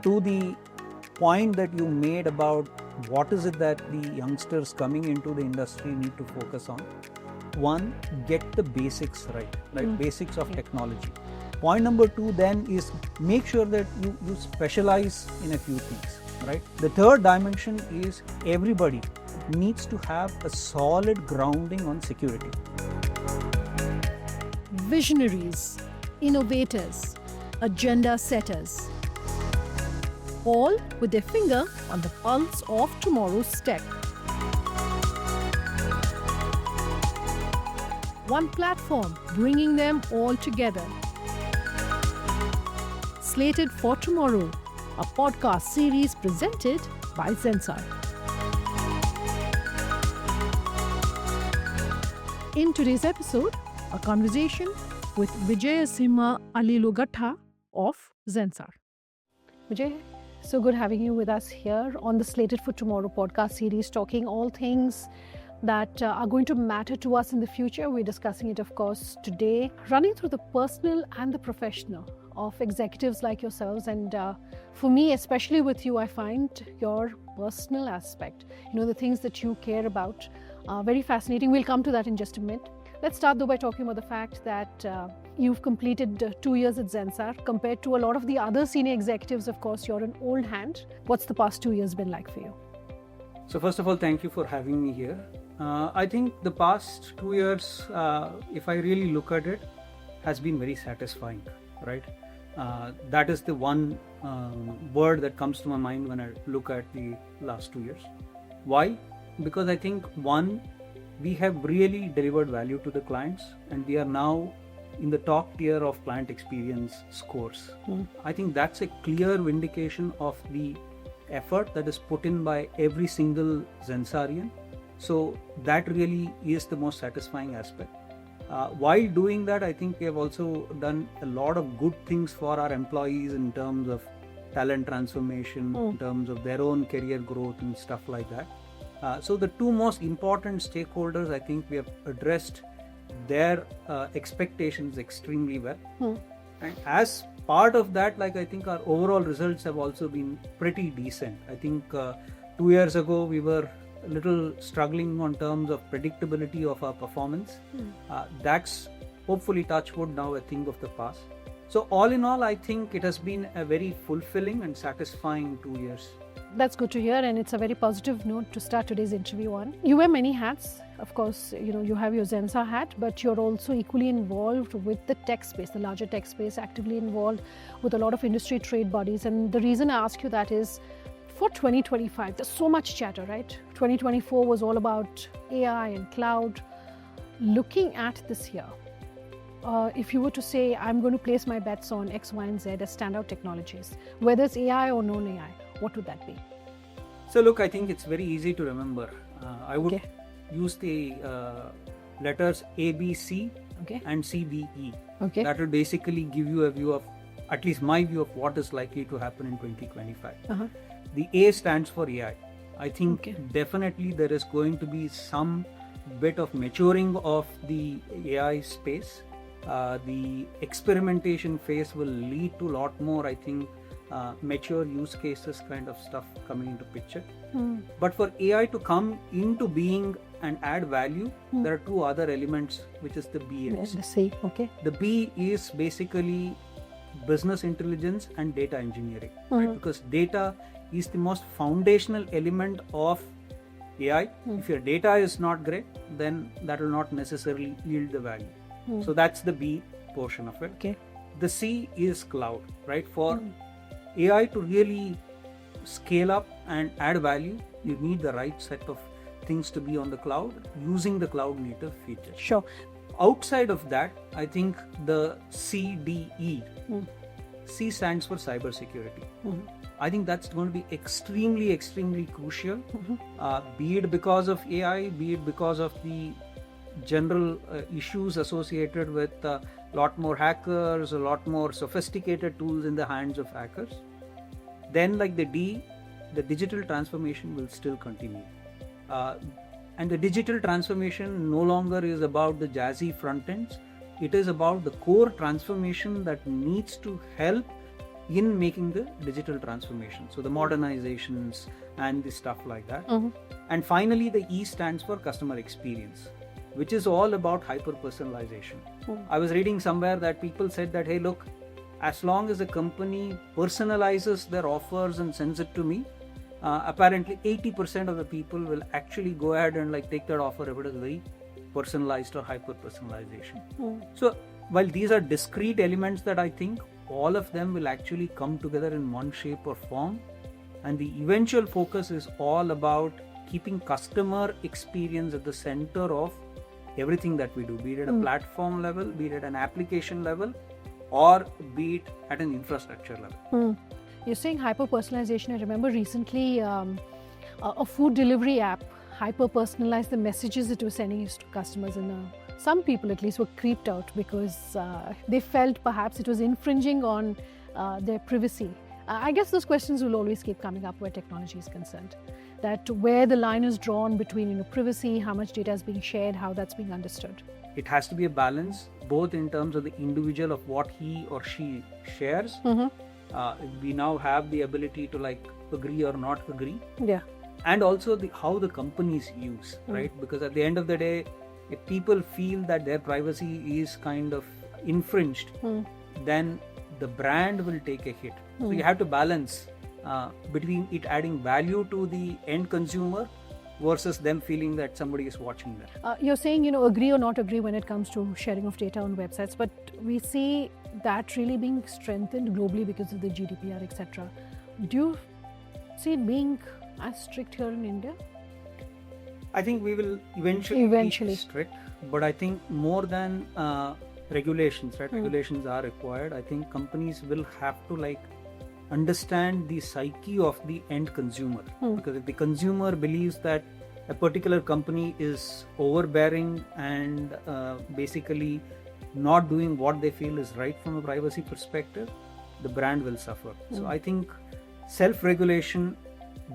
to the point that you made about what is it that the youngsters coming into the industry need to focus on. One, get the basics right? Basics of technology. Point number two then is make sure that you specialize in a few things, right? The third dimension is everybody needs to have a solid grounding on security. Visionaries, innovators, agenda setters, all with their finger on the pulse of tomorrow's tech. One platform bringing them all together. Slated for Tomorrow, a podcast series presented by Zensar. In today's episode, a conversation with Vijayasimha Allilughatta of Zensar. Vijay, so good having you with us here on the Slated for Tomorrow podcast series, talking all things that are going to matter to us in the future. We're discussing it, of course, today, running through the personal and the professional of executives like yourselves. And for me, especially with you, I find your personal aspect, the things that you care about, very fascinating. We'll come to that in just a minute. Let's start though by talking about the fact that you've completed 2 years at Zensar. Compared to a lot of the other senior executives, of course, you're an old hand. What's the past 2 years been like for you? So first of all, thank you for having me here. I think the past 2 years, if I really look at it, has been very satisfying, right? That is the one word that comes to my mind when I look at the last 2 years. Why? Because I think one, we have really delivered value to the clients, and we are now in the top tier of client experience scores. I think that's a clear vindication of the effort that is put in by every single Zensarian. So that really is the most satisfying aspect. While doing that, I think we have also done a lot of good things for our employees in terms of talent transformation, in terms of their own career growth and stuff like that. So the two most important stakeholders, I think we have addressed their expectations extremely well. And as part of that, I think our overall results have also been pretty decent. I think 2 years ago, we were a little struggling on terms of predictability of our performance. That's hopefully, touch wood, now a thing of the past. So all in all, I think it has been a very fulfilling and satisfying 2 years. That's good to hear, and it's a very positive note to start today's interview on. You wear many hats. Of course, you have your Zensar hat, but you're also equally involved with the tech space, the larger tech space, actively involved with a lot of industry trade bodies. And the reason I ask you that is, for 2025, there's so much chatter, right? 2024 was all about AI and cloud. Looking at this year, if you were to say, I'm going to place my bets on X, Y, and Z as standout technologies, whether it's AI or non-AI, what would that be? So look, I think it's very easy to remember. I would use the letters A, B, C and C, D, E. That will basically give you a view of, at least my view of what is likely to happen in 2025. The A stands for AI. I think definitely there is going to be some bit of maturing of the AI space. The experimentation phase will lead to a lot more, I think, mature use cases kind of stuff coming into picture. But for AI to come into being and add value, there are two other elements, which is the B and C. The B is basically business intelligence and data engineering, right? Because data is the most foundational element of AI. If your data is not great, then that will not necessarily yield the value. So that's the B portion of it. The C is cloud, right? For AI to really scale up and add value, you need the right set of things to be on the cloud, using the cloud native features. Sure. Outside of that, I think the CDE, C stands for cybersecurity. I think that's going to be extremely, extremely crucial, be it because of AI, be it because of the general issues associated with a lot more hackers, a lot more sophisticated tools in the hands of hackers. Then like the D, the digital transformation will still continue. And the digital transformation no longer is about the jazzy front ends. It is about the core transformation that needs to help in making the digital transformation. So the modernizations and the stuff like that. And finally, the E stands for customer experience, which is all about hyper-personalization. I was reading somewhere that people said that, hey, look, as long as a company personalizes their offers and sends it to me, apparently 80% of the people will actually go ahead and like take that offer if it is very personalized or hyper-personalization. So while these are discrete elements that I think all of them will actually come together in one shape or form, and the eventual focus is all about keeping customer experience at the center of everything that we do, be it at a platform level, be it at an application level, or be it at an infrastructure level. You're saying hyper-personalization. I remember recently a food delivery app hyper-personalized the messages it was sending to customers, and some people at least were creeped out because they felt perhaps it was infringing on their privacy. I guess those questions will always keep coming up where technology is concerned. That where the line is drawn between privacy, how much data is being shared, how that's being understood. It has to be a balance, both in terms of the individual of what he or she shares. We now have the ability to like agree or not agree. Yeah. And also how the companies use, right? Because at the end of the day, if people feel that their privacy is kind of infringed, then the brand will take a hit. So you have to balance between it adding value to the end consumer versus them feeling that somebody is watching them. You're saying, agree or not agree when it comes to sharing of data on websites, but we see that really being strengthened globally because of the GDPR, etc. Do you see it being as strict here in India? I think we will eventually be strict, but I think more than regulations, right? Regulations are required. I think companies will have to like understand the psyche of the end consumer, because if the consumer believes that a particular company is overbearing and basically not doing what they feel is right from a privacy perspective, the brand will suffer. So I think self-regulation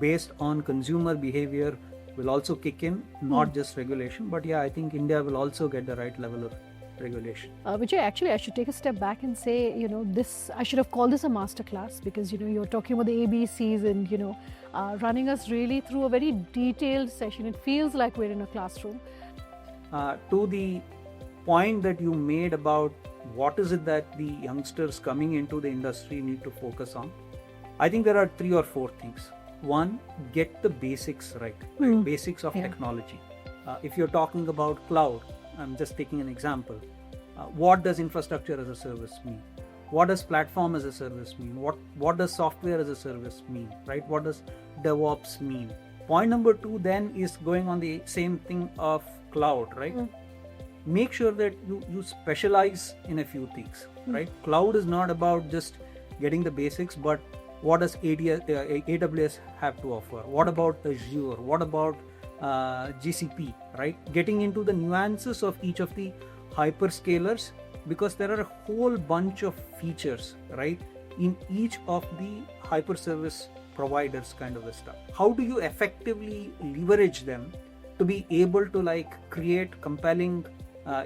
based on consumer behavior will also kick in, not just regulation, but yeah, I think India will also get the right level of regulation. Vijay, actually I should take a step back and say, this, I should have called this a masterclass, because you're talking about the ABCs and running us really through a very detailed session. It feels like we're in a classroom. To the point that you made about what is it that the youngsters coming into the industry need to focus on, I think there are 3 or 4 things. One, get the basics right, basics of technology. If you're talking about cloud, I'm just taking an example. What does infrastructure as a service mean? What does platform as a service mean? What does software as a service mean, right? What does DevOps mean? Point number 2 then is going on the same thing of cloud, right? Make sure that you specialize in a few things, right? Cloud is not about just getting the basics, but what does AWS have to offer? What about Azure? What about GCP, right? Getting into the nuances of each of the hyperscalers, because there are a whole bunch of features, right, in each of the hyperservice providers kind of stuff. How do you effectively leverage them to be able to like create compelling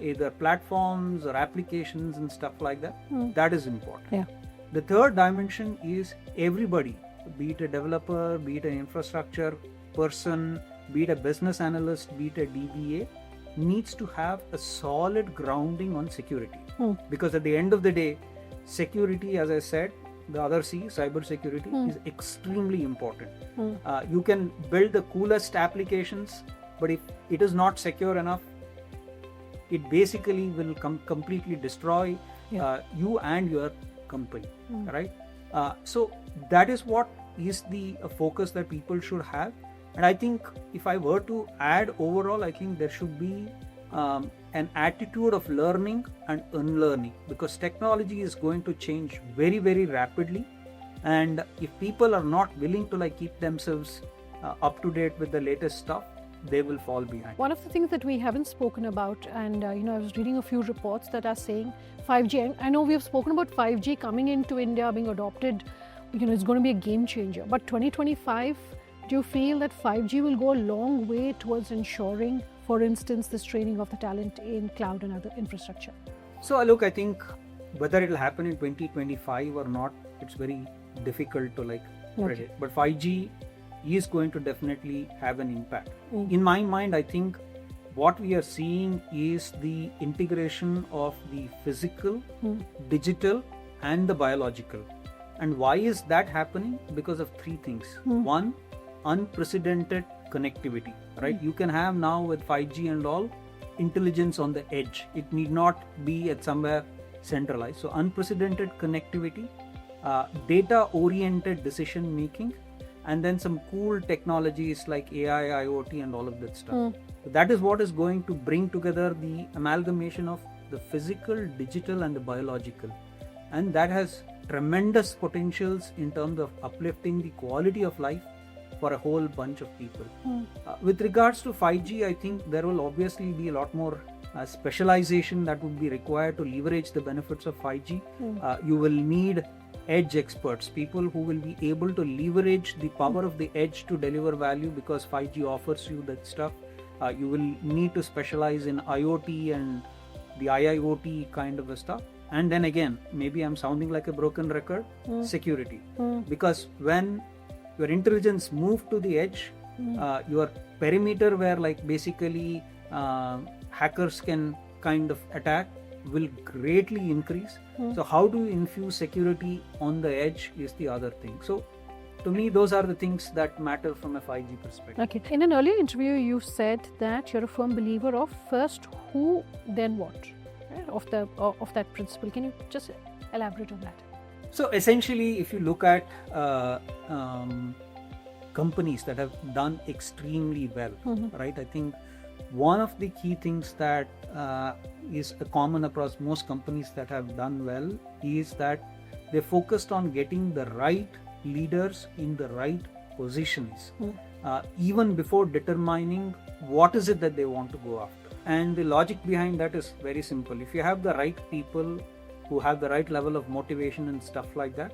either platforms or applications and stuff like that? That is important. Yeah. The third dimension is everybody, be it a developer, be it an infrastructure person, be it a business analyst, be it a DBA, needs to have a solid grounding on security. Because at the end of the day, security, as I said, the other C, cyber security, is extremely important. You can build the coolest applications, but if it is not secure enough, it basically will completely destroy you and your company, right? So that is what is the focus that people should have. And I think if I were to add overall, I think there should be an attitude of learning and unlearning, because technology is going to change very, very rapidly. And if people are not willing to like keep themselves up to date with the latest stuff, they will fall behind. One of the things that we haven't spoken about, and I was reading a few reports that are saying 5G. I know we have spoken about 5G coming into India, being adopted. It's going to be a game changer. But 2025, do you feel that 5G will go a long way towards ensuring, for instance, this training of the talent in cloud and other infrastructure? So look, I think whether it will happen in 2025 or not, it's very difficult to like Okay. predict. But 5G is going to definitely have an impact. In my mind, I think what we are seeing is the integration of the physical, digital, and the biological. And why is that happening? Because of three things. One, unprecedented connectivity, right? You can have now with 5G and all intelligence on the edge. It need not be at somewhere centralized. So unprecedented connectivity, data oriented decision making, and then some cool technologies like AI, IoT, and all of that stuff. So that is what is going to bring together the amalgamation of the physical, digital, and the biological. And that has tremendous potentials in terms of uplifting the quality of life for a whole bunch of people. With regards to 5G, I think there will obviously be a lot more specialization that would be required to leverage the benefits of 5G. You will need edge experts, people who will be able to leverage the power of the edge to deliver value, because 5G offers you that stuff. You will need to specialize in IoT and the IIoT kind of a stuff. And then again, maybe I'm sounding like a broken record, security. Because when your intelligence move to the edge, your perimeter where like basically hackers can kind of attack will greatly increase. So how do you infuse security on the edge is the other thing. So to me, those are the things that matter from a 5G perspective. Okay. In an earlier interview, you said that you're a firm believer of first who, then what, right? Of that principle. Can you just elaborate on that? So essentially, if you look at companies that have done extremely well, right? I think one of the key things that is common across most companies that have done well is that they focused on getting the right leaders in the right positions, even before determining what is it that they want to go after. And the logic behind that is very simple. If you have the right people who have the right level of motivation and stuff like that,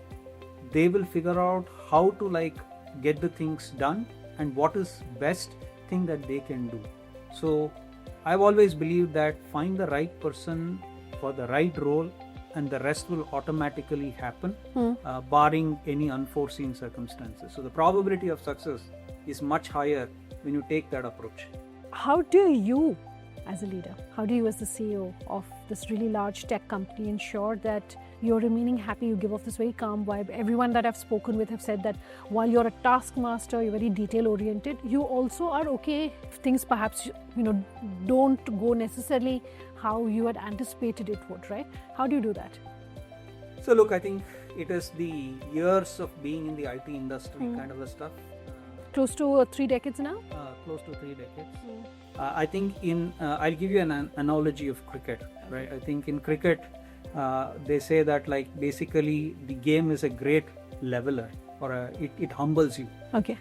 they will figure out how to like get the things done and what is best thing that they can do. So I've always believed that find the right person for the right role and the rest will automatically happen, barring any unforeseen circumstances. So the probability of success is much higher when you take that approach. How do you, as a leader, how do you as the CEO of this really large tech company ensure that you're remaining happy, you give off this very calm vibe? Everyone that I've spoken with have said that while you're a taskmaster, you're very detail oriented, you also are okay if things perhaps don't go necessarily how you had anticipated it would, right? How do you do that? So look, I think it is the years of being in the IT industry kind of a stuff. Close to 3 decades now? Close to 3 decades. I think I'll give you an analogy of cricket, right? I think in cricket, they say that like basically the game is a great leveler, or it humbles you. Okay.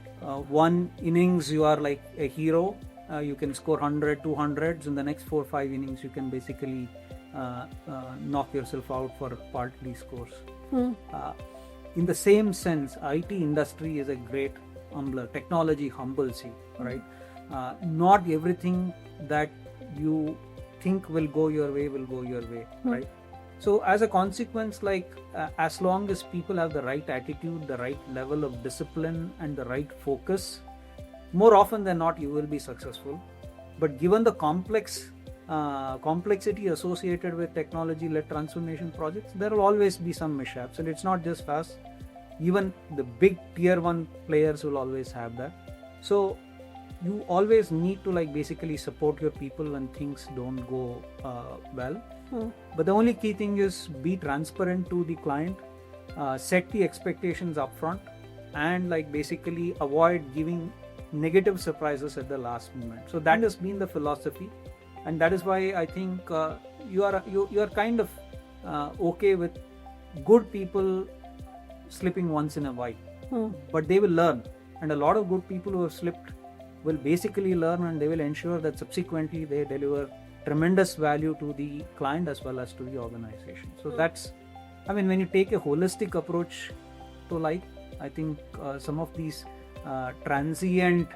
One innings you are like a hero, you can score 100, 200s. In the next 4 or 5 innings you can basically knock yourself out for partly scores. In the same sense, IT industry is a great humbler. Technology humbles you, right? Not everything that you think will go your way will go your way, right? So as a consequence, like as long as people have the right attitude, the right level of discipline and the right focus, more often than not you will be successful. But given the complexity associated with technology-led transformation projects, there will always be some mishaps, and it's not just us. Even the big tier 1 players will always have that. So you always need to like basically support your people when things don't go well. But the only key thing is be transparent to the client, set the expectations upfront, and like basically avoid giving negative surprises at the last moment. So that has been the philosophy, and that is why I think you are kind of okay with good people slipping once in a while, but they will learn, and a lot of good people who have slipped will basically learn, and they will ensure that subsequently they deliver tremendous value to the client as well as to the organization. So that's, I mean, when you take a holistic approach to life, I think some of these transient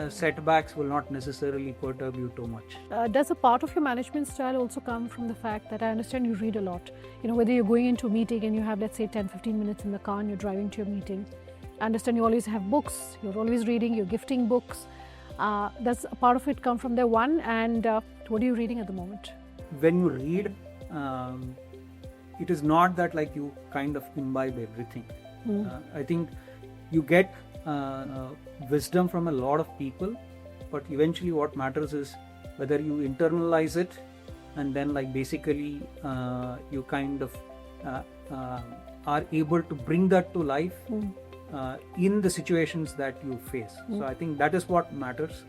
setbacks will not necessarily perturb you too much. Does a part of your management style also come from the fact that I understand you read a lot? Whether you're going into a meeting and you have, let's say, 10-15 minutes in the car and you're driving to your meeting. I understand you always have books, you're always reading, you're gifting books. Does a part of it come from there? One, and what are you reading at the moment? When you read, it is not that like you kind of imbibe everything. I think you get wisdom from a lot of people, but eventually what matters is whether you internalize it and then like basically you kind of are able to bring that to life in the situations that you face. So I think that is what matters.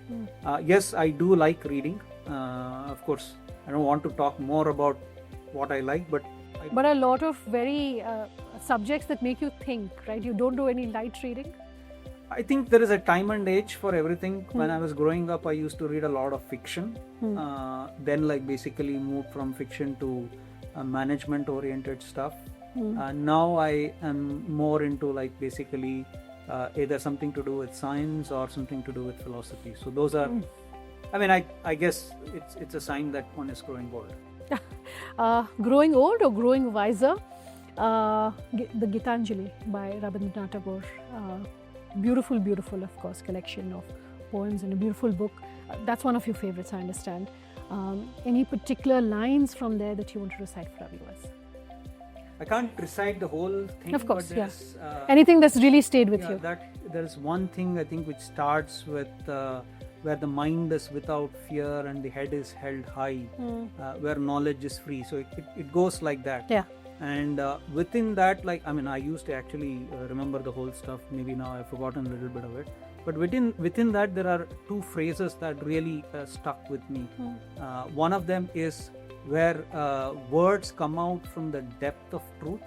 Yes, I do like reading. Of course, I don't want to talk more about what I like, but a lot of very subjects that make you think, right? You don't do any light reading? I think there is a time and age for everything. When I was growing up, I used to read a lot of fiction. Then like basically moved from fiction to management oriented stuff. Now I am more into like basically either something to do with science or something to do with philosophy. So those are, I mean, I guess it's a sign that one is growing old. Growing old or growing wiser? The Gitanjali by Rabindranath Tagore. Beautiful, beautiful, of course, collection of poems and a beautiful book. That's one of your favorites, I understand. Any particular lines from there that you want to recite for our viewers? I can't recite the whole thing. Of course, but anything that's really stayed with you. There is one thing I think which starts with where the mind is without fear and the head is held high, where knowledge is free. So it goes like that. Yeah. And within that, like, I mean, I used to actually remember the whole stuff. Maybe now I've forgotten a little bit of it. But within that, there are two phrases that really stuck with me. One of them is where words come out from the depth of truth.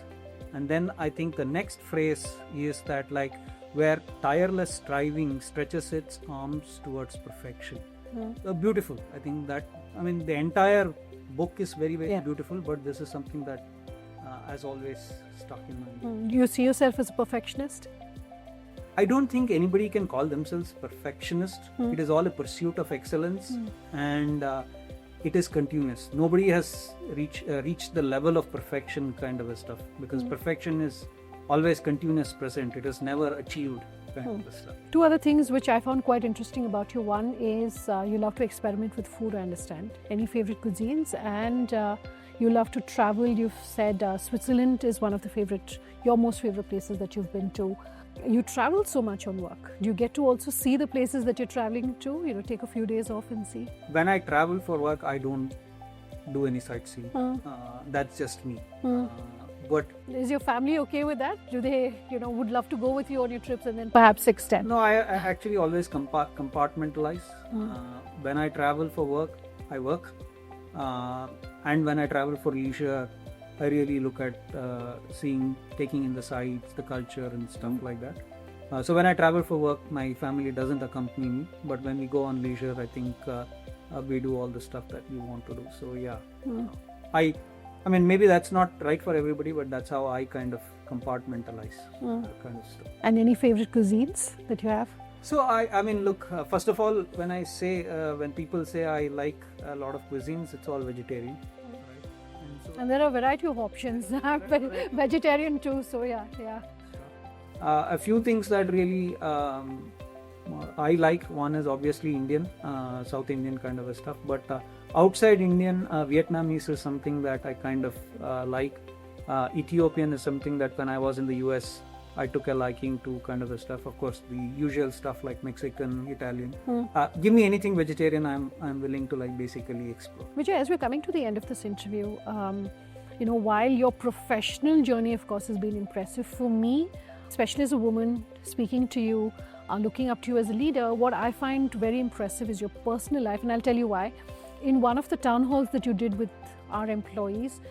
And then I think the next phrase is that like where tireless striving stretches its arms towards perfection. Beautiful. I think that, I mean, the entire book is very, very beautiful, but this is something that has always stuck in my mind. Do you see yourself as a perfectionist? I don't think anybody can call themselves perfectionist. It is all a pursuit of excellence, and it is continuous. Nobody has reached the level of perfection kind of a stuff, because perfection is always continuous present. It is never achieved kind of a stuff. Two other things which I found quite interesting about you. One is you love to experiment with food, I understand. Any favorite cuisines? And you love to travel. You've said Switzerland is one of your most favorite places that you've been to. You travel so much on work. Do you get to also see the places that you're traveling to? Take a few days off and see? When I travel for work, I don't do any sightseeing. That's just me. But is your family okay with that? Do they, would love to go with you on your trips and then perhaps extend? No, I actually always compartmentalize. When I travel for work, I work. And when I travel for leisure, I really look at taking in the sights, the culture and stuff like that. So when I travel for work, my family doesn't accompany me. But when we go on leisure, I think we do all the stuff that we want to do. So yeah, I mean, maybe that's not right for everybody, but that's how I kind of compartmentalize that kind of stuff. And any favorite cuisines that you have? So I mean, look, first of all, when people say I like a lot of cuisines, it's all vegetarian. And there are a variety of options. Vegetarian too, so yeah. A few things that really I like. One is obviously Indian, South Indian kind of a stuff. But outside Indian, Vietnamese is something that I kind of like. Ethiopian is something that when I was in the US, I took a liking to kind of a stuff. Of course, the usual stuff like Mexican, Italian. Give me anything vegetarian, I'm willing to like basically explore. Vijay, as we're coming to the end of this interview, while your professional journey, of course, has been impressive for me, especially as a woman speaking to you, looking up to you as a leader, what I find very impressive is your personal life, and I'll tell you why. In one of the town halls that you did with our employees,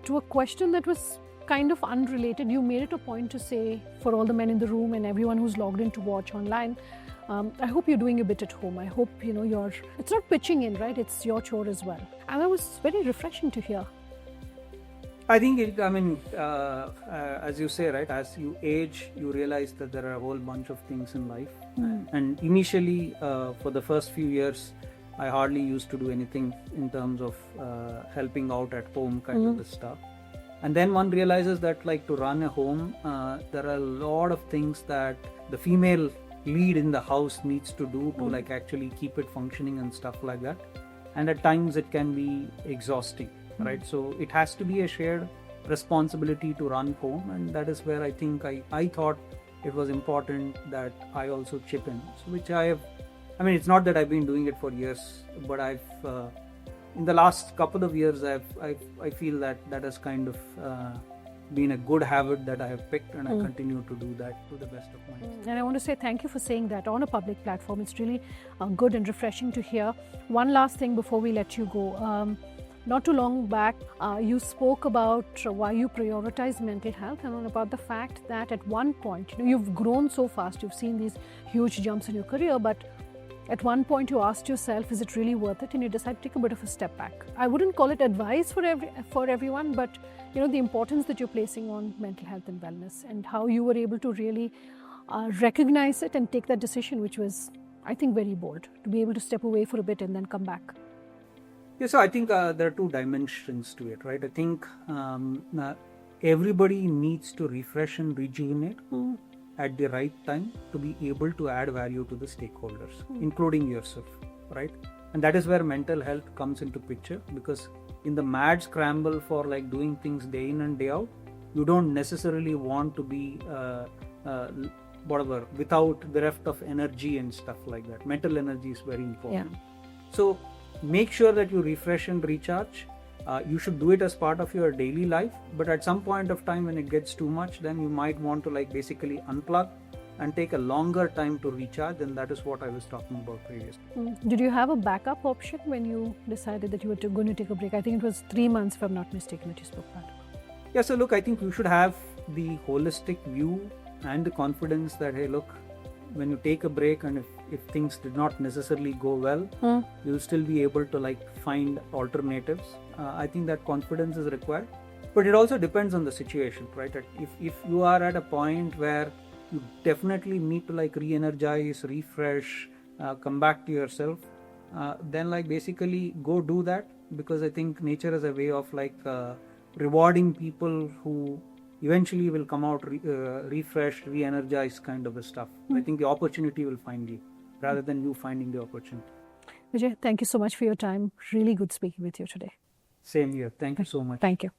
to a question that was kind of unrelated, you made it a point to say, for all the men in the room and everyone who's logged in to watch online, I hope you're doing a bit at home. I hope it's not pitching in, right? It's your chore as well. And that was very refreshing to hear. I think as you say, right, as you age, you realize that there are a whole bunch of things in life. And initially, for the first few years, I hardly used to do anything in terms of helping out at home kind of stuff. And then one realizes that, like, to run a home, there are a lot of things that the female lead in the house needs to do to like actually keep it functioning and stuff like that. And at times it can be exhausting, right? So it has to be a shared responsibility to run home, and that is where I think I thought it was important that I also chip in. So which it's not that I've been doing it for years, but I've in the last couple of years I feel that has kind of been a good habit that I have picked, and I continue to do that to the best of my ability. And I want to say thank you for saying that on a public platform. It's really good and refreshing to hear. One last thing before we let you go. Not too long back, you spoke about why you prioritize mental health, and about the fact that at one point, you've grown so fast, you've seen these huge jumps in your career, but at one point you asked yourself, is it really worth it? And you decided to take a bit of a step back. I wouldn't call it advice for everyone, but the importance that you're placing on mental health and wellness, and how you were able to really recognize it and take that decision, which was, I think, very bold, to be able to step away for a bit and then come back. Yeah, so I think there are two dimensions to it, right? I think everybody needs to refresh and rejuvenate at the right time to be able to add value to the stakeholders, including yourself, right? And that is where mental health comes into picture, because in the mad scramble for like doing things day in and day out, you don't necessarily want to be without bereft of energy and stuff like that. Mental energy is very important. Yeah. So make sure that you refresh and recharge. You should do it as part of your daily life, but at some point of time when it gets too much, then you might want to like basically unplug and take a longer time to recharge, and that is what I was talking about previously. Did you have a backup option when you decided that you were going to take a break? I think it was 3 months, if I'm not mistaken, that you spoke about. Yeah, so look, I think you should have the holistic view and the confidence that, hey, look, when you take a break and if things did not necessarily go well, you'll still be able to like find alternatives. I think that confidence is required, but it also depends on the situation, right? If you are at a point where you definitely need to like re-energize, refresh, come back to yourself, then like basically go do that, because I think nature is a way of like rewarding people who eventually will come out refreshed, re-energized kind of a stuff. I think the opportunity will find you rather than you finding the opportunity. Vijay, thank you so much for your time. Really good speaking with you today. Same here. Thank you so much. Thank you.